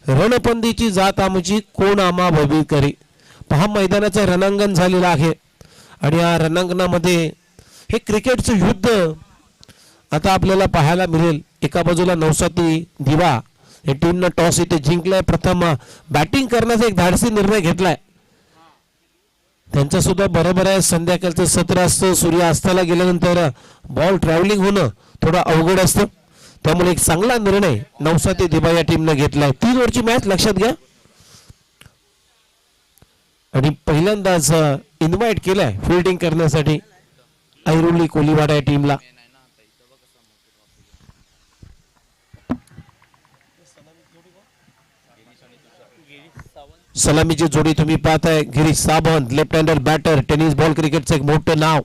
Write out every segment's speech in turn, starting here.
रणपंदीची जात आमची कोण आम्हा भयभीत करी. पहा मैदानाचं रणांगण झालेलं आहे आणि या रणांगणामध्ये हे क्रिकेटचं युद्ध आता आपल्याला पाहायला मिळेल. एका बाजूला नवसाती दिवा या टीमनं टॉस इथे जिंकलाय. प्रथम बॅटिंग करण्याचा एक धाडसी निर्णय घेतलाय. त्यांचा सुद्धा बरोबर आहे. संध्याकाळचं सत्र असतं. सूर्य अस्ताला गेल्यानंतर बॉल ट्रॅव्हलिंग होणं थोडं अवघड असतं. त्यामुळे एक चांगला निर्णय नवसाती दिवा या टीमनं घेतलाय. 3 ओव्हरची मॅच लक्षात घ्या आणि पहिल्यांदाच इन्व्हाइट केलाय फिल्डिंग करण्यासाठी ऐरोली कोलीवाडा या टीमला. सलामीची जोडी तुम्ही पाहताय. Girish Sawant left hander batter, tennis ball क्रिकेटचं एक मोठं नाव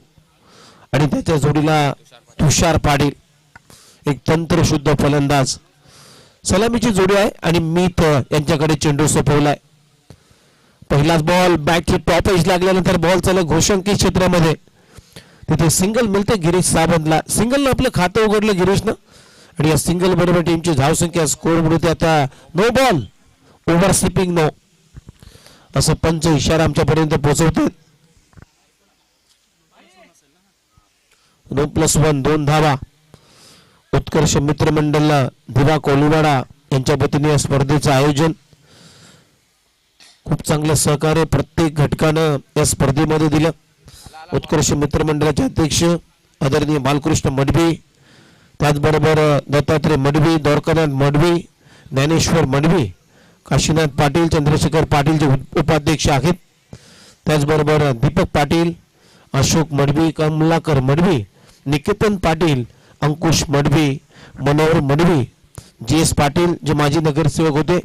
आणि त्याच्या जोडीला तुषार पाटील एक तंत्रशुद्ध फलंदाज. सलामीची जोडी आहे आणि मीत यांच्याकडे चेंडू सोपवलाय. पहिलाच बॉल बॅटची टॉप एज लागल्यानंतर बॉल चालला घोषंकी क्षेत्रामध्ये. तिथे सिंगल मिळते गिरीश सावंतला. सिंगलनं आपलं खातं उघडलं गिरीशनं आणि या सिंगल बरोबर टीमची धावसंख्या स्कोर मिळते आता 9 बॉल ओव्हर स्लिपिंग नो असं पंच इशारा आमच्यापर्यंत पोहोचवतात. 9+1 2 धावा. उत्कर्ष मित्रमंडळ दिवा कोलीवाडा यांच्या वतीने या स्पर्धेचं आयोजन. खूप चांगलं सहकार्य प्रत्येक घटकानं या स्पर्धेमध्ये दिलं. उत्कर्ष मित्रमंडळाचे अध्यक्ष आदरणीय बालकृष्ण मडवी, त्याचबरोबर दत्तात्रय मडवी, द्वारकानाथ मडवी, ज्ञानेश्वर मडवी, काशीनाथ पाटील, चंद्रशेखर पाटील जे उपाध्यक्ष आहेत. त्याचबरोबर दीपक पाटील, अशोक मडवी, कमलाकर मडवी, निकेतन पाटील, अंकुश मडवी, मनोहर मडवी, जी.एस. पाटील जे माजी नगरसेवक होते,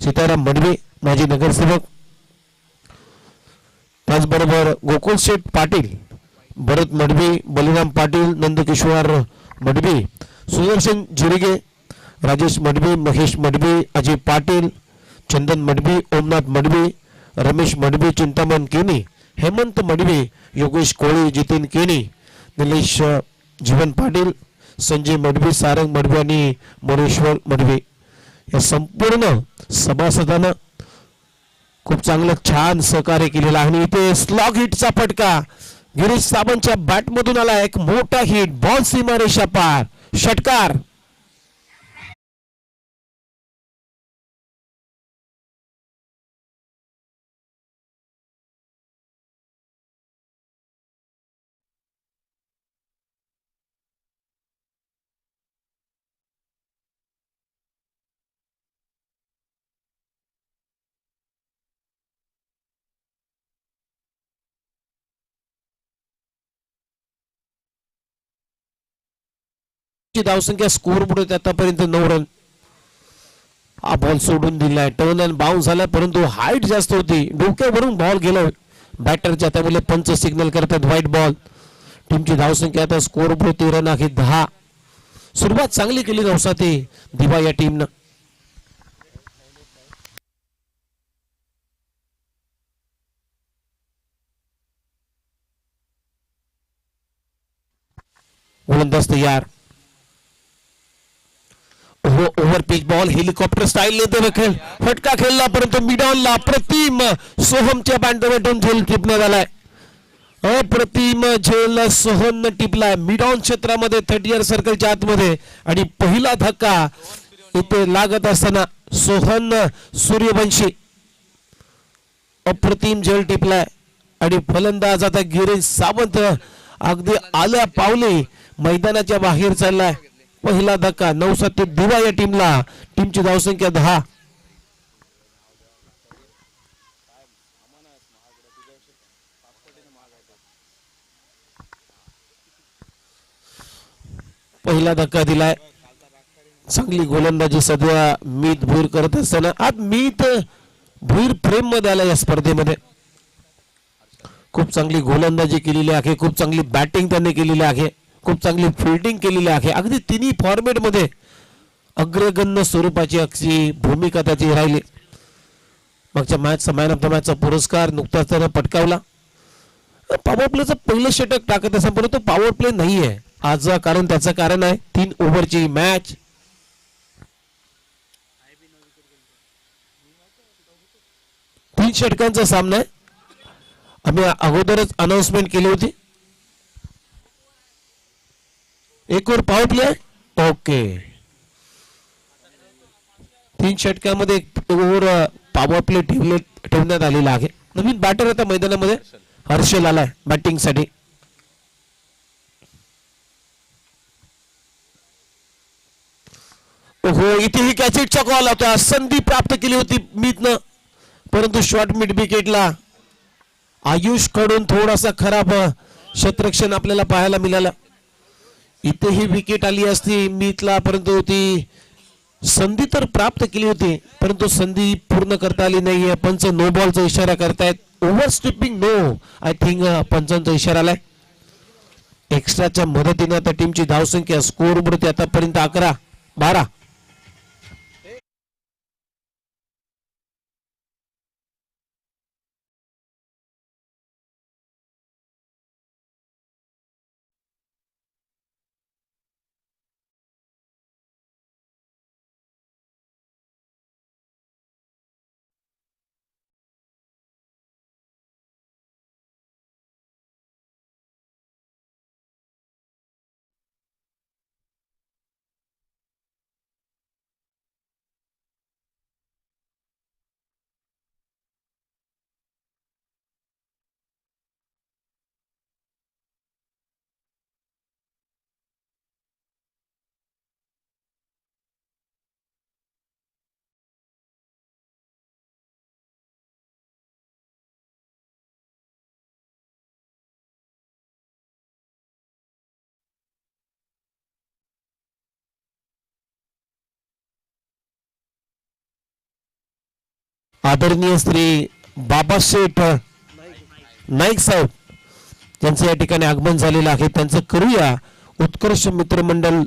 सीताराम मडवी माजी नगरसेवक, त्याचबरोबर गोकुल शेठ पाटील, भरत मडवी, बलिराम पाटील, नंदकिशोर मडवी, सुदर्शन जिरगे, राजेश मडवी, महेश मडवी, अजय पाटील, चंदन मडवी, ओमनाथ मडवी, रमेश मडवी, चिंतामण केनी, हेमंत मडवी, योगेश कोळी, जितेन केनी, निलेश जीवन पाटील, संजय मडवी, सारंग मडवी आणि मोरेश्वर मडवी या संपूर्ण सभासदांना खूप चांगलं छान सहकार्य केलेलं आहे. आणि इथे स्लॉग हिटचा फटका गिरीश सावंतच्या बॅटमधून आला. एक मोठा हिट, बॉल सीमारेषा पार, षटकार. धावसंख्या स्कोर पुढे आतापर्यंत 9 रन. हा बॉल सोडून दिलाय. टर्न अँड बाउन्स झाला परंतु हाईट जास्त होती. डोक्यावरून बॉल गेला बॅटरच्या. त्यामुळे पंच सिग्नल करतात व्हाईट बॉल. टीमची धावसंख्या आता स्कोर पुढे 13 आहे 10. सुरुवात चांगली केली नवसाती दिवा या टीमनं. गोलंदाज तयार. Over pitch ball helicopter style खेळ फटका खेळला परंतु मिडॉनला अप्रतिम सोहमच्या बॅटमधून झेल टिपण्यात आलाय. अप्रतिम झेल सोहम टिपलाय मिडॉन क्षेत्रामध्ये 30 सर्कलच्या आतमध्ये आणि पहिला धक्का इथे लागत असताना सोहन सूर्यवंशी अप्रतिम झेल टिपलाय आणि फलंदाज आता गिरीश सावंत अगदी आल्या पावली मैदानाच्या बाहेर चाललाय. पहिला धक्का नवसाती दिवा या टीमला. टीमची धावसंख्या 10. पहिला धक्का दिलाय. चांगली गोलंदाजी सध्या मीत भुईर करत असताना आज मीत भुईर फ्रेम मध्ये आला या स्पर्धेमध्ये. खूप चांगली गोलंदाजी केलेली आहे. खूप चांगली बॅटिंग त्यांनी केलेली आहे. खूप चांगली फिल्डिंग केलेली आहे. अगदी तिन्ही फॉर्मेट मध्ये अग्रगण्य स्वरूपाची अक्षी भूमिका त्याची राहिली. मागच्या मॅचचा मॅन ऑफ द मॅचचा पुरस्कार नुकताच त्यानं पटकावला. पॉवर प्लेचं पहिलं षटक टाकत असं परंतु पॉवर प्ले नाहीये आज. कारण त्याचं कारण आहे 3 ओव्हरची मॅच. 3 षटकांचा सामना आहे. आम्ही अगोदरच अनाउन्समेंट केली होती. एक ओव्हर पॉवर प्ले. ओके, 3 षटकांमध्ये एक ओव्हर पॉवर प्ले ठेवण्यात आलेला आहे. नवीन बॅटर आता मैदानामध्ये हर्षल आलाय बॅटिंग साठी. हो, इथेही कॅचेटचा कॉल होता. संधी प्राप्त केली होती मीतनं, परंतु शॉर्ट मिड विकेटला आयुष कडून थोडासा खराब क्षेत्ररक्षण आपल्याला पाहायला मिळालं. इथेही विकेट आली असती मीतला, परंतु ती संधी तर प्राप्त केली होती, परंतु संधी पूर्ण करता आली नाहीये. पंच नो बॉलचा इशारा करतायत. ओव्हर स्टिपिंग नो, आय थिंक पंचांचा इशारा आलाय. एक्स्ट्राच्या मदतीने आता टीमची धावसंख्या स्कोर वरती आतापर्यंत 11-12. आदरणीय श्री बाबाशेठ नाईक साहेब त्यांचं या ठिकाणी आगमन झालेलं आहे. त्यांचं करूया उत्कर्ष मित्रमंडळ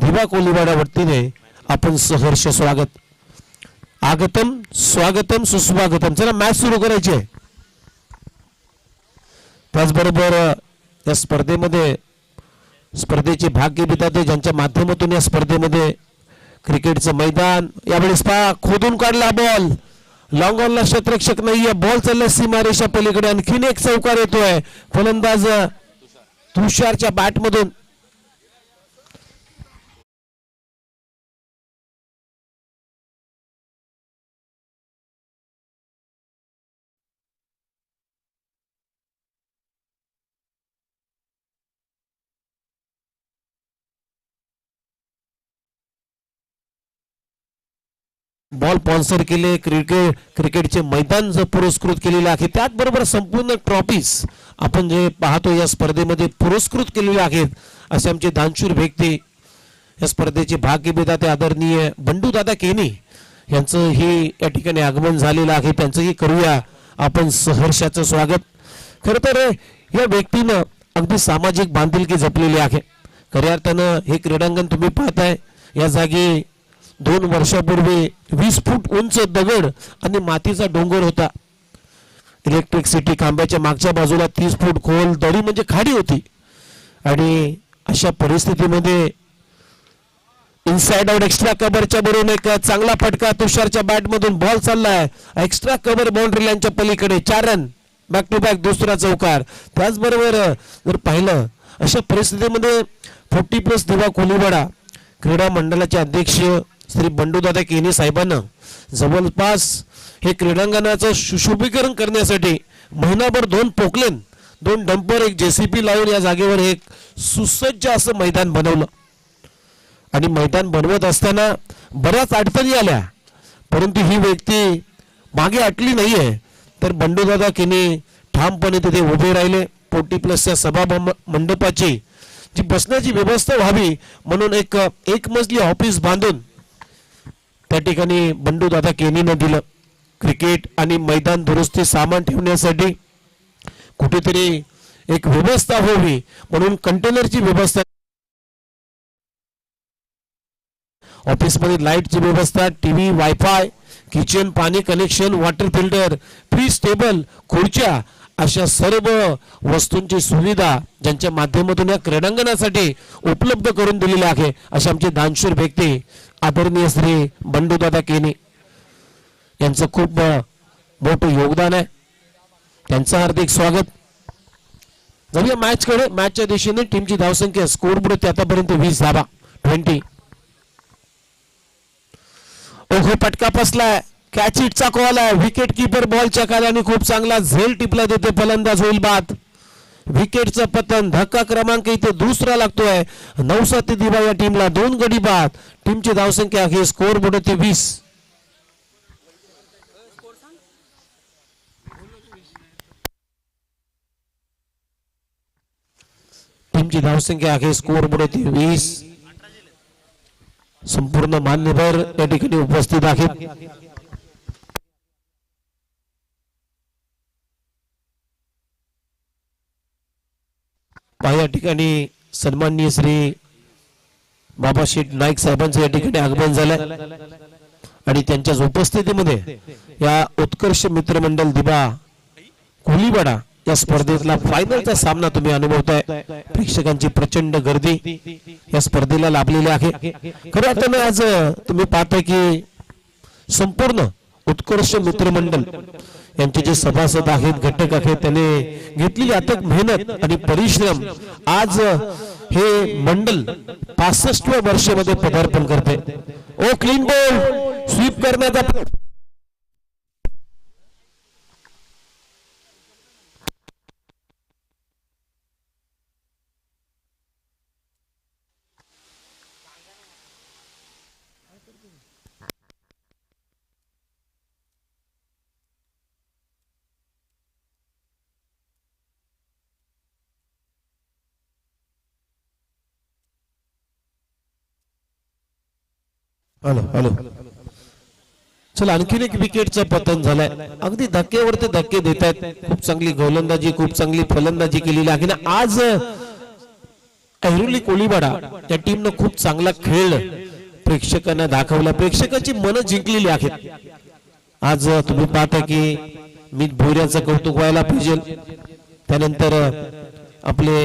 धिवा कोलीवाडा वतीने आपण सहर्ष स्वागत. आगतम स्वागतम सुस्वागतम. चला मॅच सुरू करायची आहे. त्याचबरोबर या स्पर्धेचे भाग्य विधाते ज्यांच्या माध्यमातून या स्पर्धेमध्ये क्रिकेटचं मैदान यावेळेस खोदून काढला बॉल. लॉंग ऑनला क्षेत्ररक्षक नाहीये. बॉल चाललाय सीमारेषा पलीकडे. आणखीन एक चौकार येतोय. फलंदाज तुषारच्या बॅट मधून. बॉल स्पॉन्सर केले. क्रिकेटचे मैदान पुरस्कृत केलेले आहे. त्याचबरोबर संपूर्ण ट्रॉफीज आपण जे पाहतो या स्पर्धेमध्ये पुरस्कृत केलेले आहेत. असे आमचे दानशूर व्यक्ती या स्पर्धेचे भाग्य विधाते आदरणीय बंडू दादा केनी यांचं हे या ठिकाणी आगमन झालेलं आहे. त्यांचंही करूया आपण सहर्षाचं स्वागत. खरं तर या व्यक्तीनं अगदी सामाजिक बांधिलकी जपलेली आहे. खऱ्या अर्थानं हे क्रीडांगण तुम्ही पाहताय. या जागी 2 वर्षापूर्वी 20 फूट उंच दगड आणि मातीचा डोंगर होता. इलेक्ट्रिसिटी खांब्याच्या मागच्या बाजूला 30 फूट खोल दरी म्हणजे खाडी होती. आणि अशा परिस्थितीमध्ये इनसाइड आउट एक्स्ट्रा कव्हरच्या बरोबर एक चांगला फटका तुषारच्या बॅट मधून. बॉल चाललाय एक्स्ट्रा कव्हर बाउंड्री लाईनच्या पलीकडे. 4 रन बॅक टू बॅक दुसरा चौकार. त्याचबरोबर जर पाहिलं अशा परिस्थितीमध्ये 40+ दिवा कोलीवाडा क्रीडा मंडळाचे अध्यक्ष श्री बंडूदादा केनी साहेबांना जवळपास हे क्रीडांगणाचं सुशोभीकरण करण्यासाठी महिनाभर 2 पोकलेन 2 डंपर 1 JCB लावून या जागेवर एक सुसज्ज असं मैदान बनवलं. आणि मैदान बनवत असताना बऱ्याच अडचणी आल्या, परंतु ही व्यक्ती मागे हटली नाहीये. तर बंडूदादा केनी ठामपणे तिथे उभे राहिले. 40+ सभा मंडपाची जी बसण्याची व्यवस्था व्हावी म्हणून एक मजली ऑफिस बांधून त्या ठिकाणी बंडू दादा केनीनं दिलं. क्रिकेट आणि मैदान दुरुस्ती सामान ठेवण्यासाठी कुठेतरी एक व्यवस्था व्हावी म्हणून कंटेनरची व्यवस्था, ऑफिस मध्ये लाईटची व्यवस्था, टीव्ही, वायफाय, किचन, पाणी connection, water filter, fridge, table, खुर्च्या अशा सर्व वस्तूंची सुविधा ज्यांच्या माध्यमातून या क्रीडांगणासाठी उपलब्ध करून दिलेली आहे असे आमचे दानशूर व्यक्ती आदरणीय श्री बंडूदादा केनी यांचं खूप मोठं योगदान आहे, त्यांचं हार्दिक स्वागत. जाऊया मॅच कडे. मॅचच्या दिशेने टीमची धावसंख्या स्कोर बोर्ड आतापर्यंत 20 धावा 20. ओहो फटका फसलाय, कॅच इटचा कॉल आहे. विकेट किपर बॉलच्या खाली खूप चांगला झेल टिपला देते, फलंदाज होईल बाद. विकेटचं पतन, धक्का क्रमांक इथे दुसरा लागतोय. नवसाती दिवा या टीमला 2 गडी बाद. टीमची धावसंख्या आहे स्कोर बोर्ड 20. टीमची धावसंख्या आहे स्कोर बोर्ड 20. संपूर्ण मान्यवर या ठिकाणी उपस्थित आहेत. या ठिकाणी सन्माननीय श्री बाबाशेठ नाईक साहेबांचं या ठिकाणी आगमन झालंय आणि त्यांच्याच उपस्थितीमध्ये या उत्कर्ष मित्रमंडळ दिबा कोलीवाडा या स्पर्धेतला फायनलचा सामना तुम्ही अनुभवताय. प्रेक्षकांची प्रचंड गर्दी या स्पर्धेला लाभलेली आहे. खरं अर्थाने आज तुम्ही पाहताय की संपूर्ण उत्कर्ष मित्रमंडळ यांचे जे सभासद आहेत, घटक आहेत, त्याने घेतलेली अथक मेहनत आणि परिश्रम आज हे मंडळ 65व्या वर्षामध्ये पदार्पण करते. ओ क्लीन बॉल स्वीप करण्याचा हॅलो चला आणखीन एक विकेटचं पतन झालंय. अगदी धक्क्यावरती धक्के देत आहेत. खूप चांगली गोलंदाजी, खूप चांगली फलंदाजी केलेली आहे ना आज ऐरोली कोलीवाडा या टीमनं खूप चांगला खेळ प्रेक्षकांना दाखवला, प्रेक्षकांची मनं जिंकलेली आहेत. आज तुम्ही पाहता की मी भोऱ्याचं कौतुक व्हायला पाहिजे. त्यानंतर आपले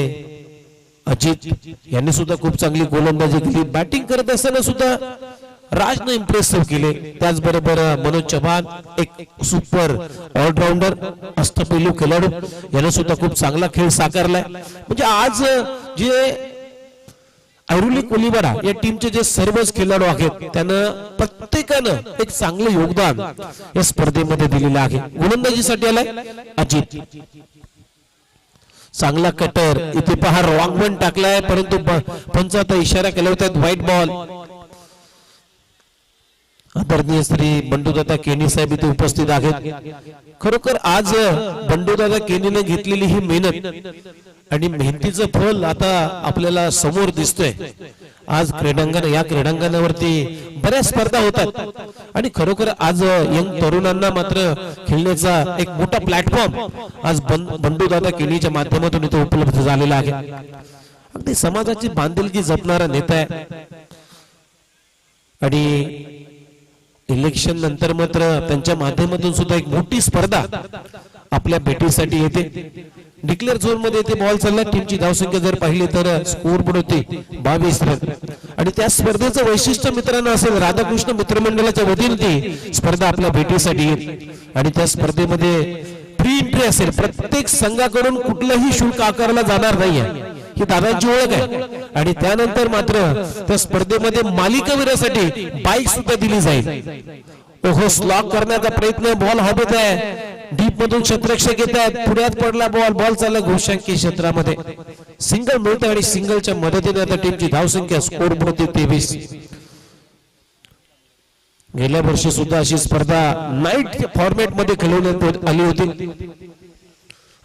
अजित यांनी सुद्धा खूप चांगली गोलंदाजी केली. बॅटिंग करत असताना सुद्धा राजने इम्प्रेसिव्ह केले. त्याचबरोबर मनोज चव्हाण एक सुपर ऑलराऊंडर अष्टपैलू खेळाडू याने सुद्धा खूप चांगला खेळ साकारलाय. म्हणजे आज जे ऐरोली कोलीवाडा या टीमचे जे सर्वच खेळाडू आहेत त्यानं प्रत्येकानं एक चांगलं योगदान या स्पर्धेमध्ये दिलेलं आहे. गोलंदाजीसाठी आलाय अजित, चांगला कटर. इथे पहा रॉंग वन टाकलाय, परंतु पंच आता इशारा केला होता व्हाईट बॉल. आदरणीय श्री बंडूदादा केनी साहेब इथे उपस्थित आहेत. खरोखर आज बंडूदादा केनीने घेतलेली ही मेहनत आणि मेहनतीचं फल आता आपल्याला समोर दिसतोय. आज या क्रीडांगणावरती बऱ्याच स्पर्धा होतात आणि खरोखर आज यंग तरुणांना मात्र खेळण्याचा एक मोठा प्लॅटफॉर्म आज बंडूदादा केनीच्या माध्यमातून इथे उपलब्ध झालेला आहे. अगदी समाजाची बांधिलकी जपणारा नेता आहे आणि इलेक्शन नंतर मात्र त्यांच्या माध्यमातून सुद्धा एक मोठी स्पर्धा आपल्या भेटीसाठी येते. डिक्लेअर झोन मध्ये येते बॉल चालला. टीमची धावसंख्या जर पाहिली तर स्कोर बोर्ड होते 22 रन आणि त्या स्पर्धेचं वैशिष्ट्य मित्रांनो असेल राधाकृष्ण मित्रमंडळाच्या वतीने ती स्पर्धा आपल्या भेटीसाठी येते आणि त्या स्पर्धेमध्ये फ्री एंट्री असेल. प्रत्येक संघाकडून कुठलंही शुल्क आकारला जाणार नाहीये, ही दादांची ओळख आहे. आणि त्यानंतर मात्र त्या स्पर्धेमध्ये मालिकावीरासाठी बाईक सुद्धा दिली जाईल. ओहो स्लॉक करण्याचा प्रयत्न, बॉल हवेत आहे, डीप मधून क्षेत्ररक्षक येत आहेत, पुढ्यात पडला बॉल, बॉल चालला घोषांकी क्षेत्रामध्ये. सिंगल मिळते आणि सिंगलच्या मदतीने आता टीमची धावसंख्या स्कोर बोर्ड 23. गेल्या वर्षी सुद्धा अशी स्पर्धा नाईट फॉर्मॅट मध्ये खेळवण्यात आली होती.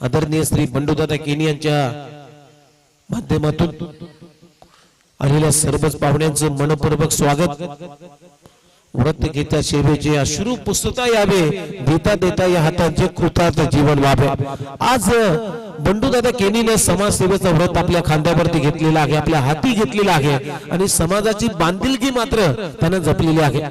आदरणीय श्री बंडूदादा केनी यांच्या माध्यमातून आलेल्या सर्वच पाहुण्यांचं मनपूर्वक स्वागत. व्रत घेता सेवेचे अश्रू पुसता यावे, देता देता या हातांचे कृतार्थ जीवन व्हावे. आज बंडूदादा केनीने समाजसेवेचं व्रत आपल्या खांद्यावरती घेतलेलं आहे, आपल्या हाती घेतलेलं आहे आणि समाजाची बांधिलकी मात्र त्यानं जपलेली आहे.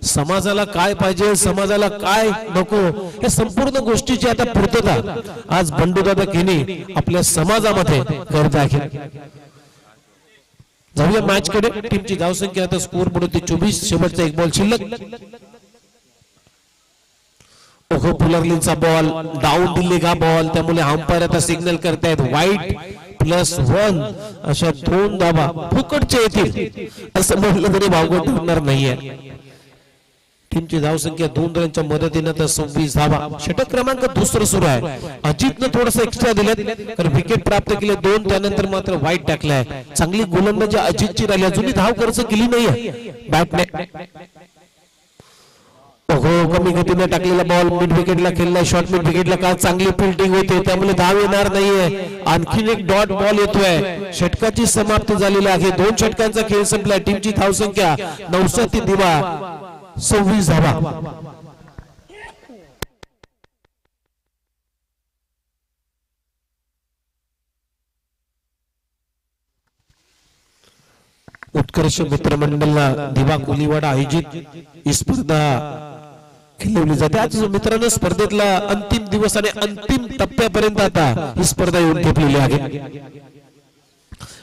समाजाला काय पाहिजे, समाजाला काय नको, या संपूर्ण गोष्टीची आता पूर्तता आज बंडूदादा केनी आपल्या समाजामध्ये करत आहे. जाऊया मॅच कडे. टीमची धावसंख्या आता स्कोर बोर्ड 24. शेवटचा एक बॉल शिल्लक. ओहो पुलरलीचा बॉल डाऊन दिलेला बॉल, त्यामुळे अंपायर आता सिग्नल करतायत वाईट +1 अशा 2 धावा फुकटचे येतील असं म्हटलं तरी भावगड ठरणार नाहीये. टीमची धावसंख्या 2 रनच्या मदतीनं तर 26 धावा. षटक क्रमांक दुसरं सुरू आहे. अजितनं थोडंसं एक्स्ट्रा दिलेत कारण विकेट प्राप्त केले 2, त्यानंतर मात्र वाईट टाकलाय. चांगली गोलंदाजी अजितची राहिली, अजूनही धाव खर्च केली नाहीये बॅटने. हो कमी गतीने टाकलेला बॉल मिड विकेटला खेळला, शॉर्ट मिड विकेटला का चांगली फिल्डिंग होते त्यामुळे धाव येणार नाहीये. आणखीन एक डॉट बॉल येतोय. षटकाची समाप्ती झालेली आहे. 2 षटकांचा खेळ संपला. टीमची धावसंख्या 9 दिवा 26 धावा. उत्कर्ष मित्रमंडळला दिवा कोलीवाडा आयोजित ही स्पर्धा खेळवली जाते. आज मित्रांनो स्पर्धेतला अंतिम दिवस आणि अंतिम टप्प्यापर्यंत आता ही स्पर्धा येऊन ठेपलेली आहे.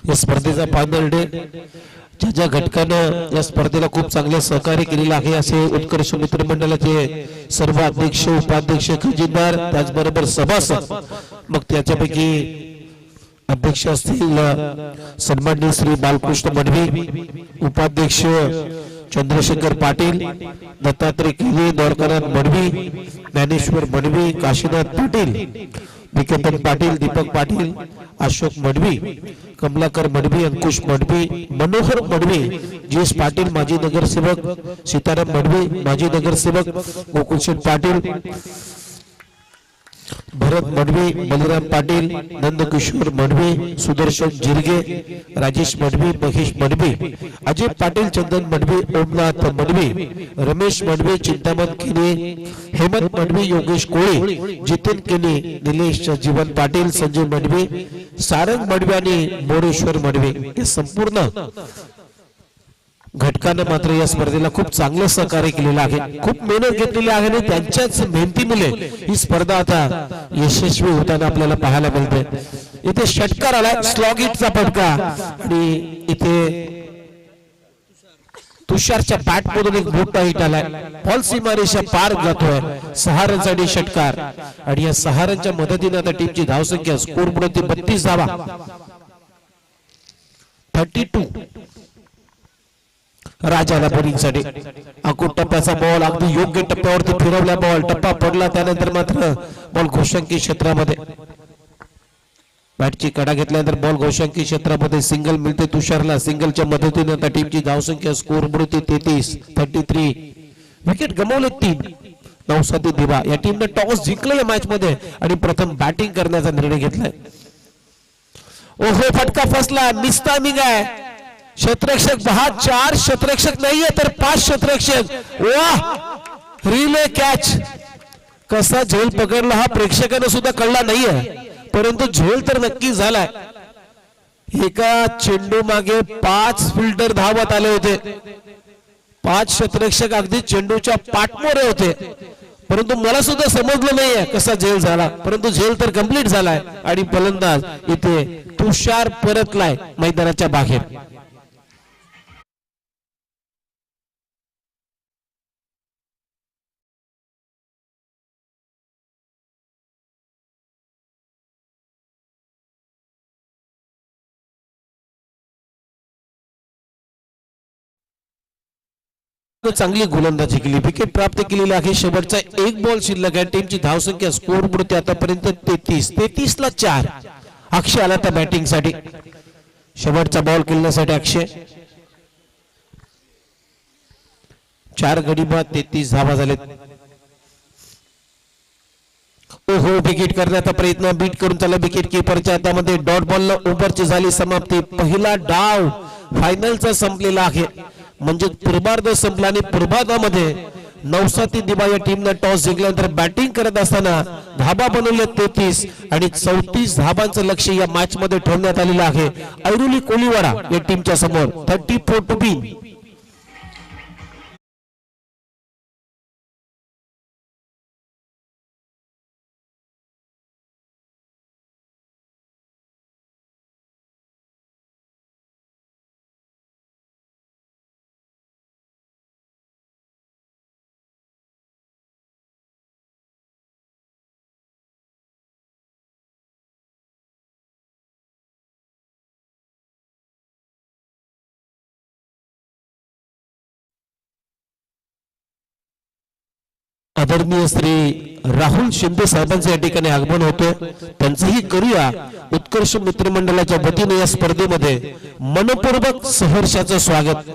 या स्पर्धेचा फायनल डे ज्या घटकानं या स्पर्धेला खूप चांगले सहकार्य केलेलं आहे असे उत्कर्ष मित्रमंडळाचे सर्व अध्यक्ष उपाध्यक्ष खजिनदार त्याचबरोबर सभासद, मग त्याच्यापैकी अध्यक्ष असतील सन्माननीय श्री बालकृष्ण मडवी, उपाध्यक्ष चंद्रशेखर पाटील, दत्तात्रय किले, द्वारकानाथ मडवी, ज्ञानेश्वर मडवी, काशीनाथ पाटील, विकेतन पाटील, दीपक पाटील, अशोक मडवी, कमलाकर मडवी, अंकुश मडवी, मनोहर मडवी, जी.एस. पाटील माजी नगरसेवक, सीताराम मडवी माजी नगरसेवक, गोकुलशेठ पाटील, भरत मडवी, बलिराम पाटील, नंदकिशोर मडवी, सुदर्शन जिरगे, राजेश मडवी, महेश मडवी, अजय पाटील, चंदन मडवी, ओमनाथ मडवी, रमेश मडवी, चिंतामण केने, हेमंत मडवी, योगेश कोळी, जितेन केने, निलेश जीवन पाटील, संजय मडवी, सारंग मडवी आणि मोरेश्वर मडवी हे संपूर्ण घटकानं मात्र या स्पर्धेला खूप चांगलं सहकार्य केलेलं आहे. खूप मेहनत घेतलेली आहे आणि त्यांच्याच मेहनतीमुळे ही स्पर्धा आता यशस्वी होताना आपल्याला पाहायला मिळते. इथे षटकार आलाय, स्लॉग इटचा फटका आणि इथे तुषारच्या बॅट मधून एक मोठा हिट आलाय. बॉल सीमारेषा पार जातोय. 6 रनसाठी षटकार आणि या 6 रनच्या मदतीने आता टीमची धावसंख्या स्कोर पुढे 32 धावा 32. राजाला बॉलिंगसाठी अकुट टप्प्याचा बॉल अगदी योग्य टप्प्यावरती फिरवला. बॉल टप्पा पडला, त्यानंतर मात्र बॉल घोषांकी क्षेत्रामध्ये बॅटची कडा घेतल्यानंतर बॉल घोषांकी क्षेत्रामध्ये सिंगल मिळते तुषारला. सिंगलच्या मदतीने आता टीमची धावसंख्या स्कोर मिळते 33. विकेट गमावले 3. 9 दिवा. या टीमने टॉस जिंकलेल्या मॅच मध्ये आणि प्रथम बॅटिंग करण्याचा निर्णय घेतलाय. ओहो फटका फसला, मिस टायमिंग आहे. क्षेत्ररक्षक 4 क्षेत्ररक्षक नाहीये तर 5 क्षेत्ररक्षक. वाह, रिले कॅच. कसा झेल पकडला हा प्रेक्षकांना सुद्धा कळला नाहीये, परंतु झेल तर नक्की झालाय. एका चेंडू मागे 5 फिल्डर धावत आले होते. 5 क्षेत्ररक्षक अगदी चेंडूच्या पाठमोरे होते, परंतु मला सुद्धा समजलं नाहीये कसा झेल झाला, परंतु झेल तर कंप्लीट झालाय आणि फलंदाज इथे तुषार परतलाय मैदानाच्या बाहेर. चांगली गोलंदाजी केली, विकेट प्राप्त केलेली आहे. शेवटचा एक बॉल शिल्लक आहे. टीमची धावसंख्या स्कोर बोर्ड आतापर्यंत 33 ला 4. अक्षय आला त्या बॅटिंग साठी. शेवटचा बॉल खेळण्यासाठी अक्षय. 4 गडी बाद 33 धावा झालेत. ओहो विकेट करण्याचा प्रयत्न, बीट करून त्याला विकेट किपरच्या हातामध्ये. डॉट बॉल ओव्हरची झाली समाप्ती. पहिला डाव फायनलचा संपलेला आहे, म्हणजे पूर्वार्ध संपला आणि पूर्वार्धामध्ये 9 दिवा या टीमने टॉस जिंकल्यानंतर बॅटिंग करत असताना धाबा बनवले 33 आणि 34 धाबांचं लक्ष या मॅच मध्ये ठेवण्यात आलेलं आहे. ऐरोली कोलीवाडा या टीमच्या समोर 34 टू विन. आदरणीय श्री राहुल शिंदे साहेबांचे या ठिकाणी आगमन होते, त्यांचंही करूया उत्कर्ष मित्रमंडळाच्या वतीने या स्पर्धेमध्ये मनपूर्वक सहर्षाचं स्वागत.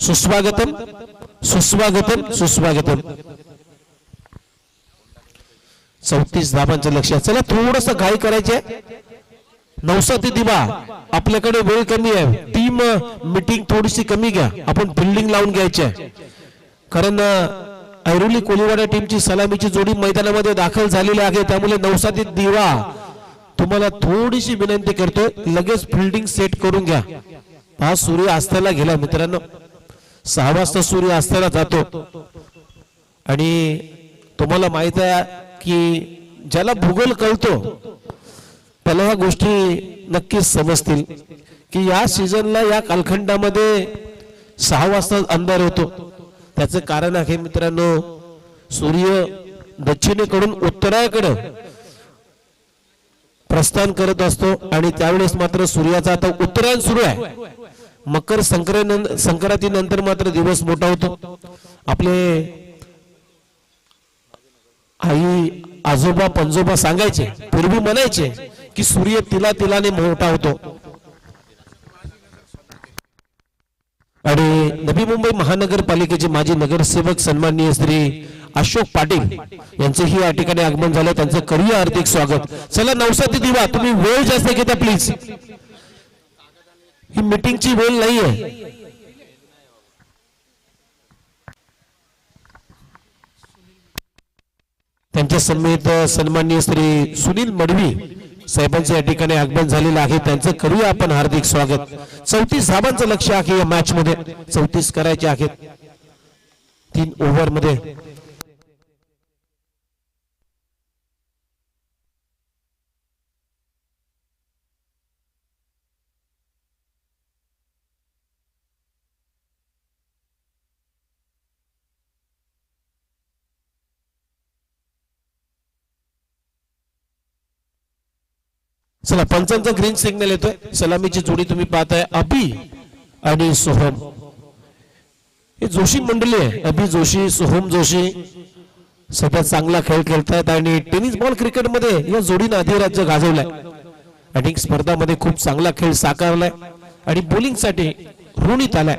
सुस्वागतम सुस्वागतम सुस्वागतम. 34 धावांचं लक्ष. चला थोडस घाई करायचे. नवसाती दिवा आपल्याकडे वेळ कमी आहे, टीम मीटिंग थोडीशी कमी घ्या, आपण फिल्डिंग लावून घ्यायची, कारण ऐरोली कोलीवाडा टीमची सलामीची जोडी मैदानामध्ये दाखल झालेली आहे, त्यामुळे नवसाती दिवा तुम्हाला थोडीशी विनंती करतो, लगेच फिल्डिंग सेट करून घ्या. हा सूर्य अस्ताला गेला मित्रांनो, 6 वाजता सूर्य अस्ताला जातो आणि तुम्हाला माहित आहे की ज्याला भूगोल कळतो त्याला ह्या गोष्टी नक्कीच समजतील की या सीझनला या कालखंडामध्ये 6 वाजता अंधार होतो. त्याचं कारण आहे मित्रांनो, सूर्य दक्षिणेकडून उत्तराकडे प्रस्थान करत असतो आणि त्यावेळेस मात्र सूर्याचा आता उत्तरायण सुरू आहे. मकर संक्रांती नंतर मात्र दिवस मोठा होतो. आपले आई आजोबा पंजोबा सांगायचे, पूर्वी म्हणायचे की सूर्य तिलाने मोठा होतो. आणि नवी मुंबई महानगरपालिकेचे माजी नगरसेवक सन्माननीय श्री अशोक पाटील यांचेही या ठिकाणी आगमन झालं, त्यांचं करूया हार्दिक स्वागत. चला नवसाती दिवा, तुम्ही वेळ जास्त घेता प्लीज, ही मीटिंगची वेळ नाहीये. त्यांच्या समेत सन्माननीय श्री सुनील मडवी साहेबांचे या ठिकाणी आगमन झालेलं आहे, त्यांचं करूया आपण हार्दिक स्वागत. 34 धावांचं लक्ष आहे या मॅच मध्ये, 34 करायचे आहेत 3 ओव्हर मध्ये. चला पंचांचा ग्रीन सिग्नल येतोय. सलामीची जोडी तुम्ही पाहताय, अभि आणि सोहम, हे जोशी मंडळी आहे. अभि जोशी, सोहम जोशी सध्या चांगला खेळ खेळतात आणि टेनिस बॉल क्रिकेट मध्ये या जोडीनं अधिराज्य गाजवलाय आणि स्पर्धामध्ये खूप चांगला खेळ साकारलाय आणि बॉलिंग साठी ऋणीत आलाय.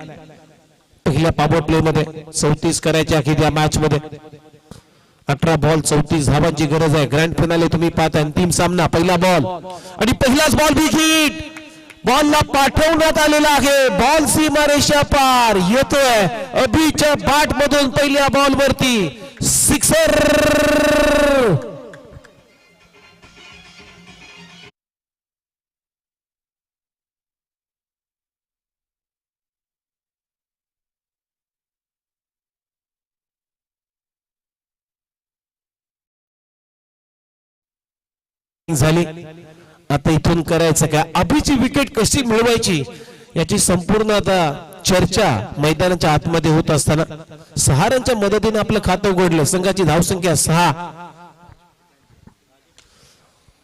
पहिल्या पॉवर प्ले मध्ये 34 करायचे आहे या मॅच मध्ये. 18 बॉल 34 धावांची गरज आहे. ग्रँड फिनाले तुम्ही पाहता, अंतिम सामना, पहिला बॉल आणि पहिलाच बॉल बिग हिट, बॉलला पाठवण्यात आलेला आहे, बॉल सीमारेषा पार येतोय अभिच्या बॅट मधून पहिल्या बॉल वरती सिक्सर. झाली. आता इथून करायचं काय, अभिची विकेट कशी मिळवायची याची संपूर्ण आता चर्चा मैदानाच्या आतमध्ये होत असताना 6 रनच्या मदतीने आपलं खातं उघडलं. संघाची धावसंख्या 6.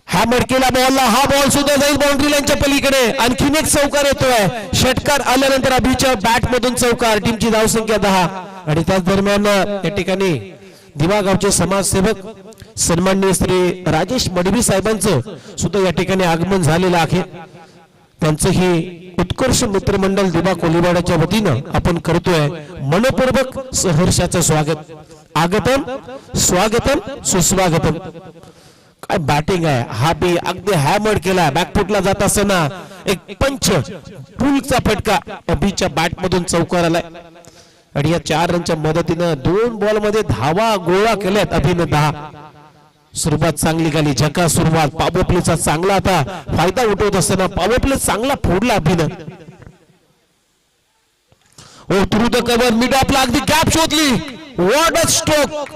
हॅमर केला बॉलला, हा बॉल सुद्धा जाईल बाउंड्री लाईनच्या पलीकडे. आणखीन एक चौकार येतोय, षटकार आल्यानंतर अभिच्या बॅट मधून चौकार. टीमची धावसंख्या 10. आणि त्याच दरम्यान या ठिकाणी दिवा गावचे समाजसेवक सन्माननीय श्री राजेश मडवी साहेबांचं सुद्धा या ठिकाणी आगमन झालेलं आहे. त्यांचंही उत्कर्ष मित्रमंडळ दिवा कोलीवाड्याच्या वतीनं आपण करतोय मनपूर्वक सहर्षाचं स्वागत. आगतम स्वागतम सुस्वागतम. काय बॅटिंग आहे, हा बी अगदी हॅमर्ड केला. बॅकफुटला जात असताना एक पंच पुलचा फटका, अभिच्या बॅट मधून चौकार आलाय आणि या 4 रनच्या मदतीनं 2 बॉल मध्ये धावा गोळा केल्यात अभिनं 10. सुरुवात चांगली झाली, झका सुरुवात. पॉवर प्लेचा चांगला आता फायदा उठवत असताना पॉवर प्ले चांगला फोडला अभिनं. Oh through the cover, mid ऑफला अगदी गॅप शोधली. What a stroke,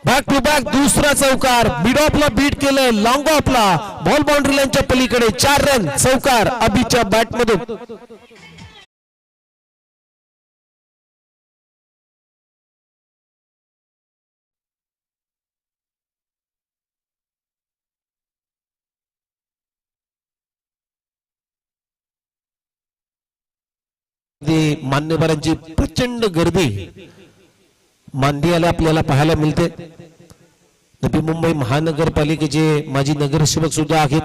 back to back दुसरा चौकार. मिड ऑफला बीट केलंय, लॉंग ऑफला बॉल बाउंड्री लाईनच्या पलीकडे 4 रन चौकार अभिच्या बॅट मधून. मान्यवरांची प्रचंड गर्दी मांदियाला आपल्याला पाहायला मिळते. नवी मुंबई महानगरपालिकेचे माजी नगरसेवक सुद्धा आहेत,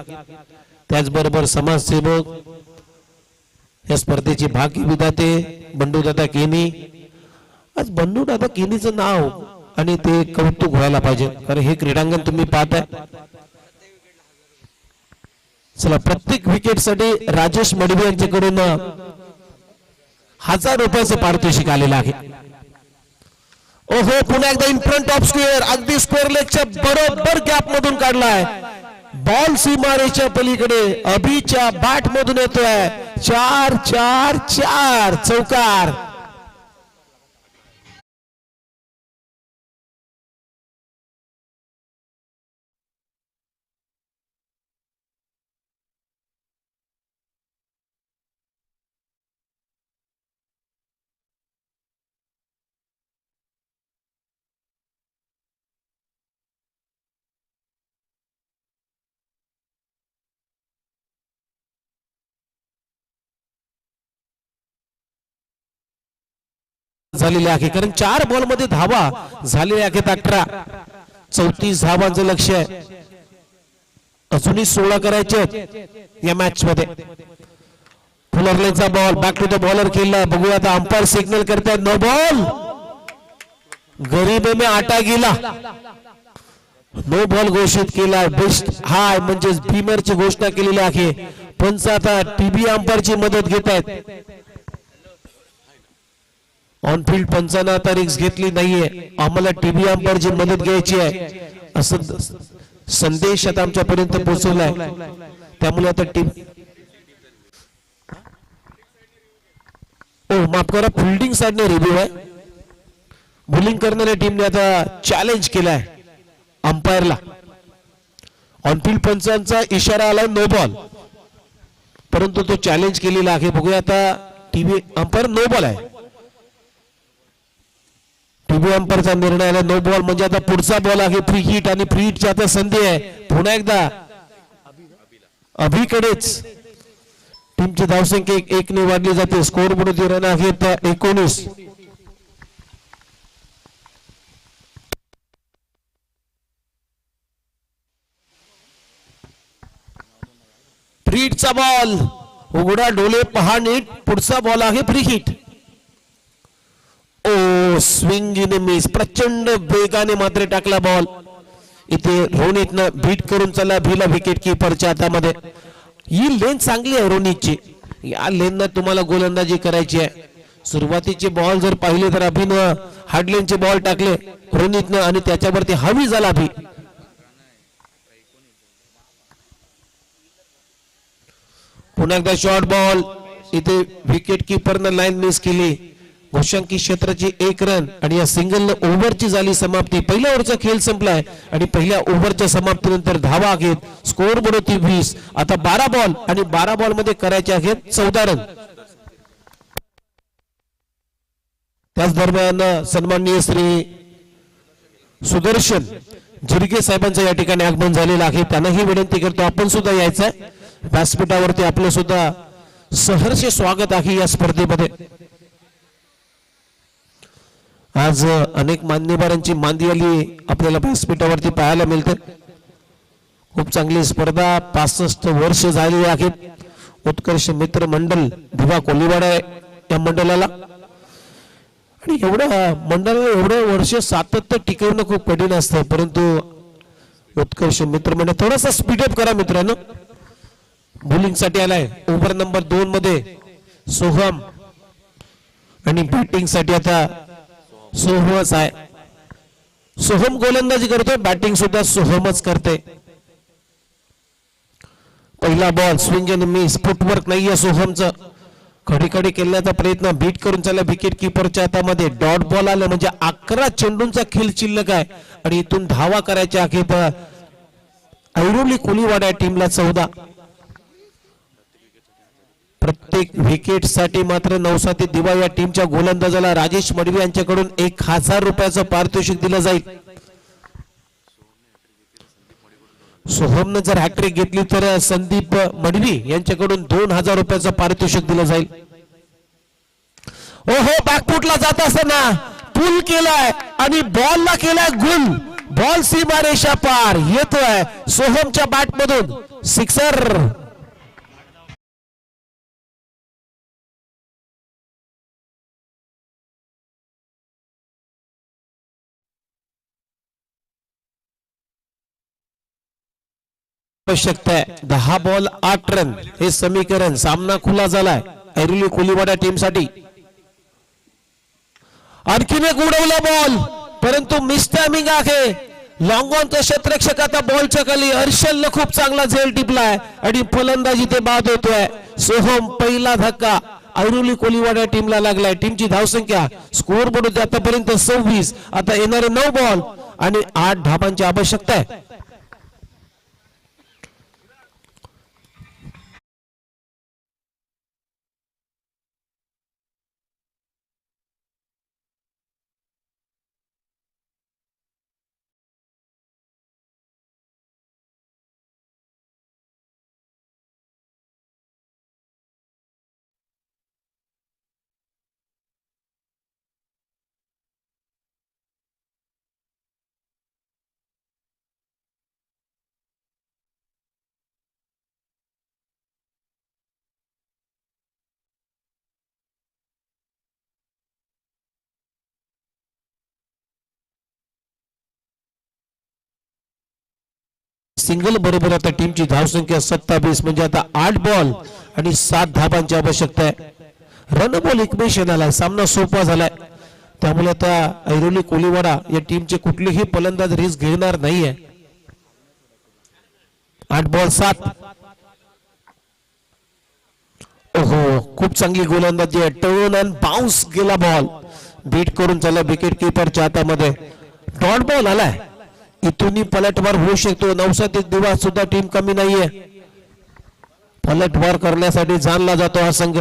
त्याचबरोबर समाजसेवक, या स्पर्धेचे भाग्य विधाते बंडूदादा केनी. आज बंडूदादा केनीचं नाव आणि ते कौतुक व्हायला पाहिजे, कारण हे क्रीडांगण तुम्ही पाहताय. चला, प्रत्येक विकेट साठी राजेश मडवी यांच्याकडून 1000 रुपयाचं पारितोषिक आलेलं आहे. ओहो, पुन्हा एकदा इन फ्रंट ऑफ स्क्वेअर, अगदी स्क्वेअर लेगच्या बरोबर गॅप मधून काढलाय. बॉल सीमारेच्या पलीकडे अभिच्या बॅट मधून येतोय. 4-4-4 चौकार. झालेले आहे, कारण 4 बॉल मध्ये धावा झालेल्या आहेत 18. 34 धावांचं लक्ष आहे, अजूनही 16 करायचे या मॅच मध्ये. फुलरलेचा ball back to the bowler खेळला. बघूया आता अंपायर सिग्नल करतायत नो बॉल. गरीब में आटा गेला, नो बॉल घोषित केला. बेस्ट हाय म्हणजे भीमरची घोषणा केलेली आहे. पंच आता टीबी अंपायरची मदत घेत आहेत. ऑन फील्ड पंचांना आता रिक्स घेतली नाहीये, आम्हाला टीबी अंपायरची मदत घ्यायची आहे असं संदेश आता आमच्यापर्यंत पोहोचवलाय. त्यामुळे आता टीम माफ करा, फिल्डिंग साईडने रिव्ह्यू आहे. बॉलिंग करणाऱ्या टीमने आता चॅलेंज केलाय अंपायरला. ऑन फील्ड पंचांचा इशारा आलाय नो बॉल, परंतु तो चॅलेंज केलेला आहे. बघूया आता टीबी अंपायर नो बॉल आहे. टीबी अंपायरचा निर्णय आला नो बॉल म्हणजे आता पुढचा बॉल आहे फ्री हिट, आणि फ्री हिटची आता संधी आहे पुन्हा एकदा अभिकडेच. टीमची धावसंख्या 1 ने वाढली जाते. स्कोर बोर्ड रन आहेत 19. फ्री हिटचा बॉल, उघडा डोले पहा नीट, पुढचा बॉल आहे free hit. Oh swing in miss, प्रचंड वेगाने मात्र टाकला बॉल. इथे रोनितनं बीट करून चला भीला विकेट किपरच्या हातामध्ये. ही लेन चांगली आहे रोनितची, या लेननं तुम्हाला गोलंदाजी करायची आहे. सुरुवातीचे बॉल जर पाहिले तर अभिनं हार्ड लेनचे बॉल टाकले रोनितनं आणि त्याच्यावरती हवी झाला अभि. पुन्हा एकदा शॉर्ट बॉल, इथे विकेट किपरनं लाईन मिस केली. घोषांकी क्षेत्राची 1 रन आणि या सिंगल ओव्हरची झाली समाप्ती. पहिल्या ओव्हरचा खेळ संपलाय आणि पहिल्या ओव्हरच्या समाप्तीनंतर धावा आहेत. Score board 20. आता 12 बॉल आणि 12 बॉल मध्ये करायचे आहेत 14 रन. त्याच दरम्यान सन्माननीय श्री सुदर्शन जिरगे साहेबांचं या ठिकाणी आगमन झालेलं आहे. त्यांनाही विनंती करतो आपण सुद्धा यायचंय. व्यासपीठावरती आपलं सुद्धा सहर्ष स्वागत आहे या स्पर्धेमध्ये. आज अनेक मान्यवरांची मांदियाली आपल्याला व्यासपीठावरती पाहायला मिळते. खूप चांगली स्पर्धा, 65 वर्ष झालेली आहेत. उत्कर्ष मित्र मंडळ भिवा कोलीवाडा या मंडळाला, आणि एवढ्या मंडळाला एवढ्या वर्ष सातत्य टिकवणं खूप कठीण असतं, परंतु उत्कर्ष मित्र मंडळ थोडासा स्पीडअप करा मित्रांनो. बॉलिंग साठी आलाय ओव्हर नंबर 2 मध्ये सोहम, आणि बॅटिंग साठी आता सोहमच आहे. सोहम गोलंदाजी करतोय, बॅटिंग सुद्धा सोहमच करते. पहिला ball swing and miss, footwork नाहीये सोहमचं. खडी केल्याचा प्रयत्न, बीट करून चला विकेट किपरच्या हातामध्ये. डॉट बॉल आला म्हणजे 11 चेंडूंचा खेळ शिल्लक आहे आणि इथून धावा करायच्या आहेत. ऐरोली कोलीवाडा टीमला 14. प्रत्येक विकेट साठी मात्र नवसाती दिवा या टीमच्या गोलंदाजाला राजेश मडवी यांच्याकडून 1000 रुपयाचं पारितोषिक दिलं जाईल. सोहमनं जर हॅट्रिक घेतली तर संदीप मडवी यांच्याकडून 2000 रुपयाचं पारितोषिक दिलं जाईल. ओहो, बॅकफुटला जात असताना पुल केलाय आणि बॉलला केलाय गुल. बॉल सीमारेषा पार येतोय सोहमच्या बॅट मधून सिक्सर. आवश्यकता आहे 10 बॉल 8 रन हे समीकरण. सामना खुला झालाय ऐरोली कोलीवाडा टीम साठी. आणखीन एक उडवला बॉल परंतु मिस टायमिंग आहे. लॉंग ऑनचा क्षेत्ररक्षक आता बॉलच्या खाली. हर्षलनं खूप चांगला झेल टिपलाय आणि फलंदाजी ते बाद होतोय. सोहम पहिला धक्का ऐरोली कोलीवाडा टीमला लागलाय. टीमची धावसंख्या स्कोअर बोर्ड होती आतापर्यंत 26. आता येणारे 9 बॉल आणि 8 धाबांची आवश्यकता आहे. सिंगल बरोबर आता टीमची धावसंख्या 27 म्हणजे आता 8 बॉल आणि 7 धाबांची आवश्यकता आहे. रन बॉल इक्वेशन आलाय. सामना सोपा झालाय त्यामुळे आता ऐरोली कोलीवाडा या टीमचे कुठलीही फलंदाज रिस्क घेणार नाहीये. 8 बॉल 7. ओहो खूप चांगली गोलंदाजी आहे. टर्न अँड बाउन्स गेला बॉल. बीट करून चला विकेट किपरच्या हातामध्ये. डॉट बॉल आलाय. इथूनही पलटवार होऊ शकतो. नवसातील दिवस सुद्धा टीम कमी नाहीये. पलटवार करण्यासाठी जाणला जातो हा संघ.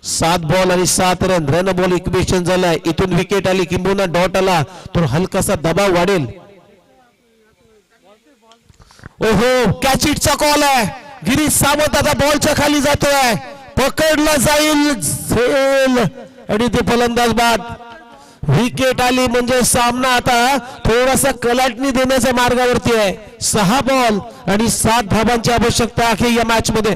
7 बॉल आणि 7 रन. रन बॉल इक्वेशन झालाय. इथून विकेट आली किंबहुना डॉट आला तर हलकासा दबाव वाढेल. ओहो कॅच इटचा कॉल आहे. गिरीश सावंत आता बॉलच्या खाली जातोय. पकडला जाईल झेल आणि ते फलंदाज बाद. विकेट आली म्हणजे सामना आता थोडासा कलाटणी देण्याच्या मार्गावरती आहे. 6 बॉल आणि 7 धाबांची आवश्यकता आहे या मॅच मध्ये.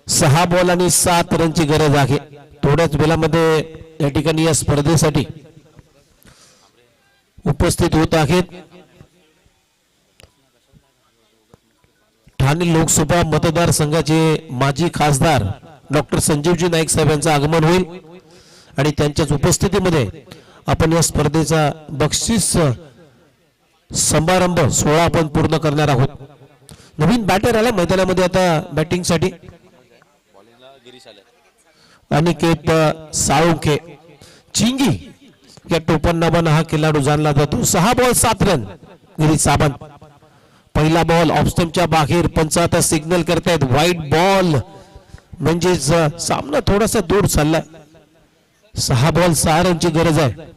सहा बॉल आणि 7 रनची गरज आहे. थोड्याच वेळामध्ये या ठिकाणी या स्पर्धेसाठी उपस्थित होत आहेत ठाणे लोकसभा मतदारसंघाचे माजी खासदार डॉक्टर संजीवजी नाईक साहेब यांचं आगमन होईल आणि त्यांच्याच उपस्थितीमध्ये आपण या स्पर्धेचा बक्षीस समारंभ सोहळा आपण पूर्ण करणार आहोत. नवीन बॅटर आला मैदानामध्ये आता बॅटिंग साठी. अनिकेत साळुंखे चिंगी या टोपण नावानं हा खेळाडू जाणला जातो. 6 बॉल 7 रन. गिरीश सावंत पहिला बॉल ऑफ स्टंपच्या बाहेर. पंच आता सिग्नल करतायत वाईट बॉल म्हणजे सामना थोडासा दूर चाललाय. 6 बॉल 6 रनची गरज आहे.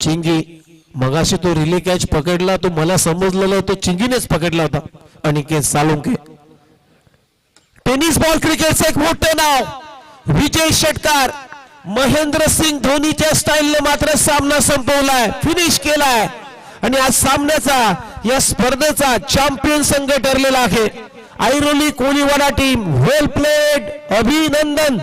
चिंगी मगाशी तो रिले कॅच पकडला तो मला समजलेला तो चिंगीनेच पकडला होता. अनिकेत साळुंखे. टेनिस बॉल क्रिकेटचं एक मोठं नाव विजय षटकार. महेंद्रसिंग धोनीच्या स्टाईलने मात्र सामना संपवलाय फिनिश केलाय आणि आज सामन्याचा या स्पर्धेचा चॅम्पियन संघ ठरलेला आहे. ऐरोली कोलीवाडा टीम वेल प्लेड. अभिनंदन.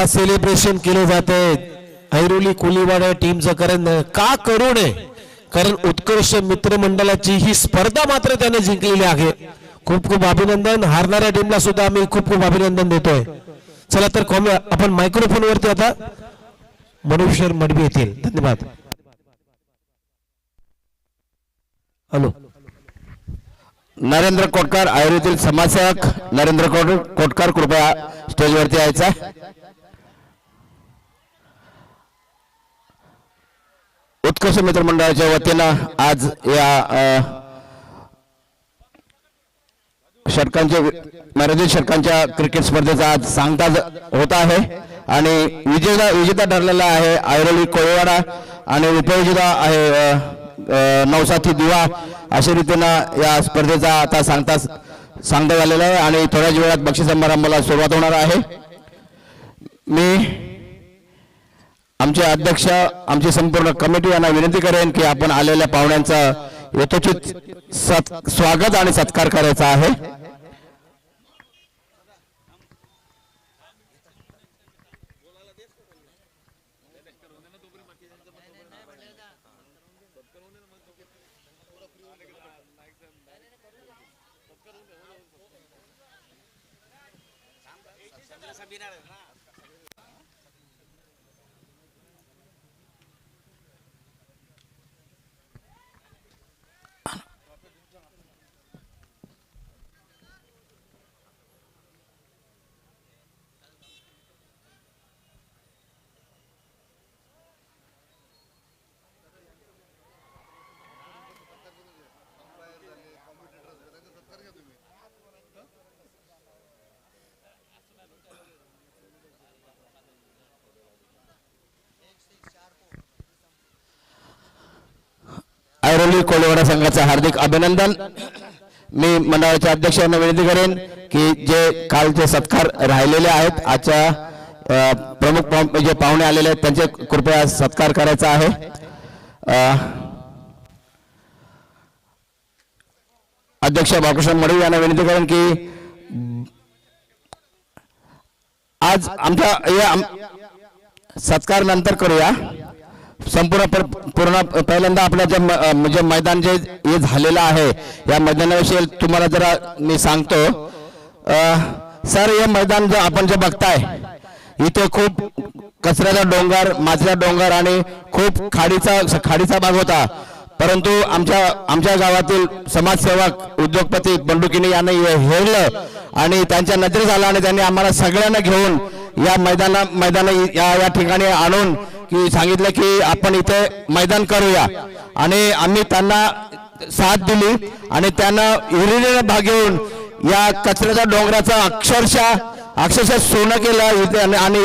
हा सेलिब्रेशन केले जाते ऐरोली कोलीवाडा टीमचं. कारण का करू नये, कारण उत्कर्ष मित्रमंडळाची ही स्पर्धा मात्र त्याने जिंकलेली आहे. खूप खूप अभिनंदन. हारणाऱ्या टीमला सुद्धा आम्ही खूप खूप अभिनंदन देतोय. चला तर आपण मायक्रोफोन वरती आता मनोज मडवी येतील. धन्यवाद. हॅलो. नरेंद्र कोटकर आयुर्वेदील समाजसेवक नरेंद्र कोटकर कृपया स्टेजवरती यायचा. उत्कर्ष मित्र मंडळाच्या वतीनं आज या मर्यादित षटकांच्या क्रिकेट स्पर्धेचा आज सांगता होत आहे आणि विजेता ठरलेला आहे ऐरोली कोळीवाडा आणि उपविजेता आहे नवसाथी दिवा. अशा रीतीनं या स्पर्धेचा आता सांगता झालेला आहे आणि थोड्याच वेळात बक्षीस समारंभाला सुरुवात होणार आहे. मी आमचे अध्यक्ष आमची संपूर्ण कमिटी यांना विनंती करेन की आपण आलेल्या पाहुण्यांचा यथोचित स्वागत आणि सत्कार करायचा आहे. ऐरोली कोळीवाडा संघाचे हार्दिक अभिनंदन. मी मंडळाचे अध्यक्ष यांना विनंती करेन की जे कालचे सत्कार राहिलेले आहेत, आजच्या प्रमुख जे पाहुणे आलेले आहेत त्यांचे कृपया सत्कार करायचा आहे. अध्यक्ष बाळकृष्ण मडवी यांना विनंती करेन की आज आमच्या या सत्कार नंतर करूया. पूर्ण पहिल्यांदा आपल्या जे मैदान जे हे झालेलं आहे या मैदानाविषयी तुम्हाला जरा मी सांगतो. सर, हे मैदान जे आपण जे बघताय इथे खूप कचऱ्याचा डोंगर, मातीचा डोंगर आणि खूप खाडीचा भाग होता. परंतु आमच्या गावातील समाजसेवक उद्योगपती बंडू किनी यांनी हेरलं आणि त्यांच्या नजरेस आलं आणि त्यांनी आम्हाला सगळ्यांना घेऊन या मैदान या ठिकाणी आणून की सांगितलं की आपण इथे मैदान करूया. आणि आम्ही त्यांना साथ दिली आणि त्यांना हिरिरीने भाग घेऊन या कचऱ्याच्या डोंगराचा अक्षरशः सोनं केलं इथे आणि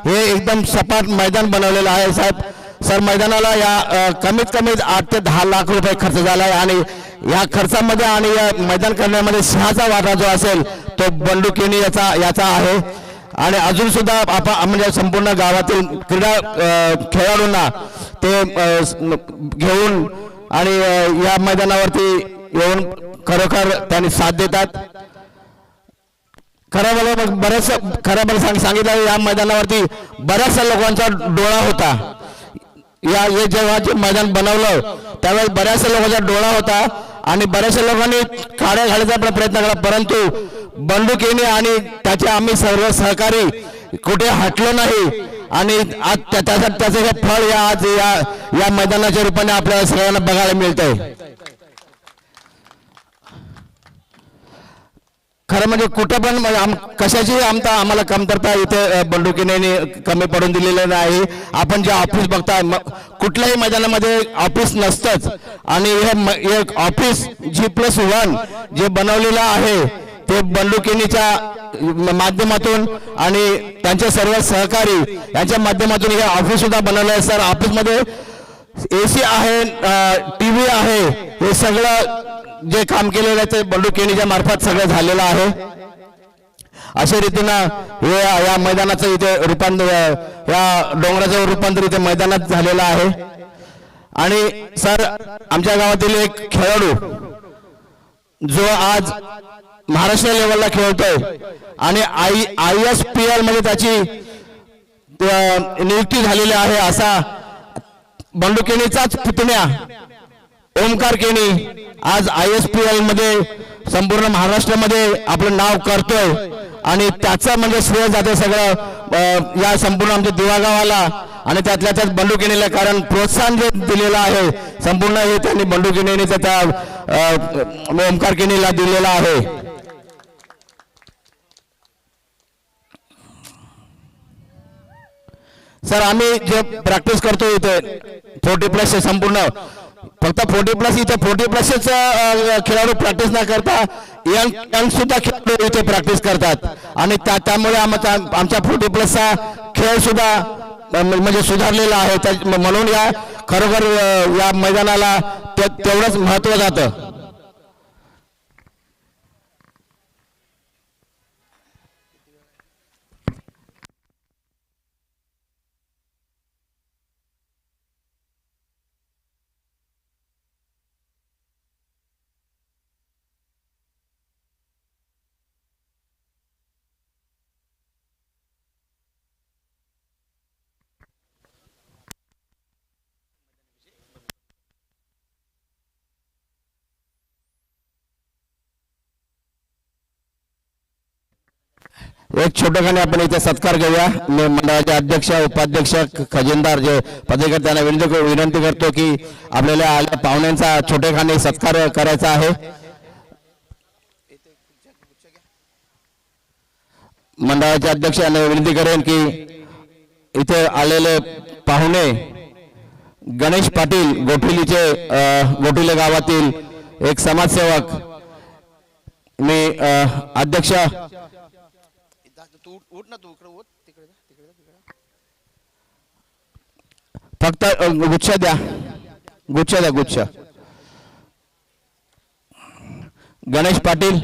हे एकदम सपाट मैदान बनवलेलं आहे. साहेब, सर, मैदानाला या कमीत कमी 8 ते 10 लाख रुपये खर्च झाला आहे आणि या खर्चामध्ये आणि या मैदान करण्यामध्ये सिंहाचा वाटा जो असेल तो बंडू किनी याचा आहे. आणि अजून सुद्धा आपण म्हणजे संपूर्ण गावातील क्रीडा खेळाडूंना ते घेऊन आणि या मैदानावरती येऊन खरोखर त्यांनी साथ देतात. खरं मला सांगितलं या मैदानावरती बऱ्याचशा लोकांचा डोळा होता. हे जेव्हा जे मैदान बनवलं त्यावेळेस बऱ्याचशा लोकांचा डोळा होता आणि बऱ्याचशा लोकांनी काड्या घालायचा प्रयत्न केला, परंतु बंडू किनी आणि त्याचे आम्ही सर्व सहकारी कुठे हटलो नाही आणि आज त्याचं हे फळ आज या मैदानाच्या रूपाने आपल्याला सगळ्यांना बघायला मिळतंय. खरं म्हणजे कुठं पण कशाची आम्हाला कमतरता इथे बंडू किनीने कमी पडून दिलेलं नाही. आपण जे ऑफिस बघताय कुठल्याही मैदानामध्ये ऑफिस नसतंच आणि हे ऑफिस G+1 जे बनवलेलं आहे ते बंडू किनीच्या माध्यमातून आणि त्यांचे सर्व सहकारी यांच्या माध्यमातून हे ऑफिस सुद्धा बनवलं आहे. सर, ऑफिसमध्ये AC आहे, TV आहे, हे सगळं जे काम केलेलं आहे ते बंडू किनीच्या मार्फत सगळं झालेलं आहे. अशा रीतीनं हे या मैदानाचं इथे रूपांतर, या डोंगराचं रूपांतर इथे मैदानात झालेलं आहे. आणि सर, आमच्या गावातील एक खेळाडू जो आज महाराष्ट्र लेवलला खेळतोय आणि ISPL मध्ये त्याची नियुक्ती झालेली आहे असा बंडू केणीचाच पुतण्या ओमकार केणी आज ISPL मध्ये संपूर्ण महाराष्ट्रामध्ये आपलं नाव करतोय आणि त्याचं म्हणजे श्रेय जाते सगळं या संपूर्ण आमच्या दिवागावाला आणि त्यातल्या त्यात बंडू केणीला, कारण प्रोत्साहन जे दिलेलं आहे संपूर्ण हे त्यांनी बंडू केणीने त्या ओमकार केणीला दिलेलं आहे. सर आम्ही जे प्रॅक्टिस करतो इथे 40+ संपूर्ण फक्त 40+ इथे 40+च खेळाडू प्रॅक्टिस न करता यंग सुद्धा खेळाडू इथे प्रॅक्टिस करतात आणि त्यामुळे आमच्या 40+चा खेळ सुद्धा म्हणजे सुधारलेला आहे. म्हणून या खरोखर या मैदानाला तेवढंच महत्त्व जातं. एक छोटखानी आपण इथे सत्कार घेऊया. मंडळाचे अध्यक्ष उपाध्यक्ष खजिनदार जे पदाधिकारी त्यांना विनंती करतो की आपल्याला आल्या पाहुण्यांचा छोटेखानी सत्कार करायचा आहे. मंडळाचे अध्यक्ष यांना विनंती करेन की इथे आलेले पाहुणे गणेश पाटील गोठिले गावातील एक समाजसेवक, मी अध्यक्ष फक्त गुच्छ द्या. गणेश पाटील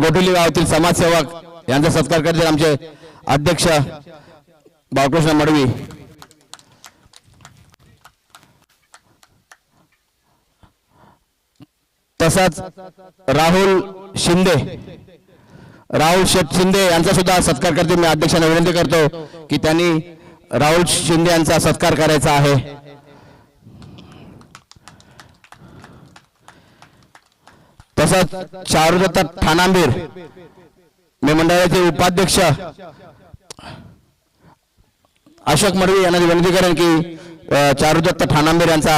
गोठिली गावातील समाजसेवक यांचा सत्कार करतील आमचे अध्यक्ष बाळकृष्ण मडवी. तसाच राहुल शेठ शिंदे यांचा सुद्धा सत्कार करते. मी अध्यक्षांना विनंती करतो की त्यांनी राहुल शिंदे यांचा सत्कार करायचा आहे. तसंच चारुदत्त ठाणांबीर, मी मंडळाचे उपाध्यक्ष अशोक मडवी यांना विनंती करेन की चारुदत्त ठाणांबीर यांचा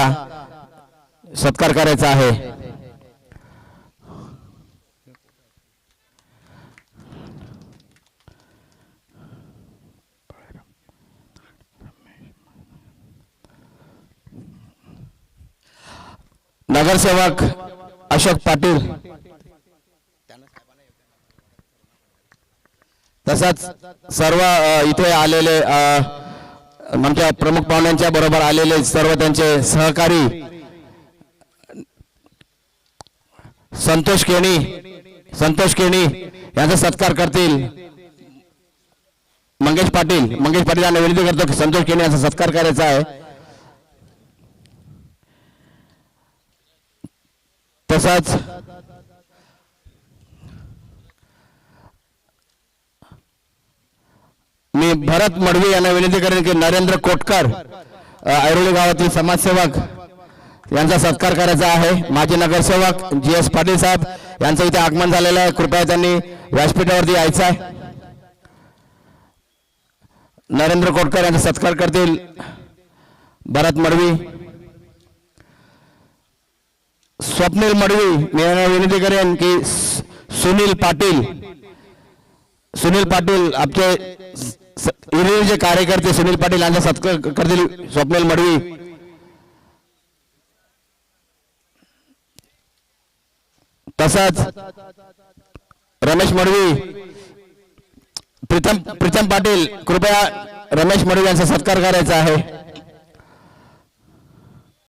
सत्कार करायचा आहे. नगरसेवक अशोक पाटील, तसंच सर्व इथे आलेले आमच्या प्रमुख पाहुण्यांच्या बरोबर आलेले सर्व त्यांचे सहकारी संतोष केणी यांचा सत्कार करतील मंगेश पाटील यांना विनंती करतो की संतोष केणी यांचा सत्कार करायचा आहे. तसाच मी भरत मडवी यांना विनंती करेन की नरेंद्र कोटकर ऐरोली गावातील समाजसेवक यांचा सत्कार करायचा आहे. माजी नगरसेवक GS पाटील साहेब यांचं इथे आगमन झालेलं आहे, कृपया त्यांनी व्यासपीठावरती यायचं आहे. नरेंद्र कोटकर यांचा सत्कार करतील भरत मडवी. स्वप्नील मडवी, मी यांना विनंती करेन की सुनील पाटील आपले जे कार्यकर्ते सुनील पाटील यांचा सत्कार करतील स्वप्नील मडवी. तसाच रमेश मडवी, प्रीतम पाटील, कृपया रमेश मडवी यांचा सत्कार करायचा आहे.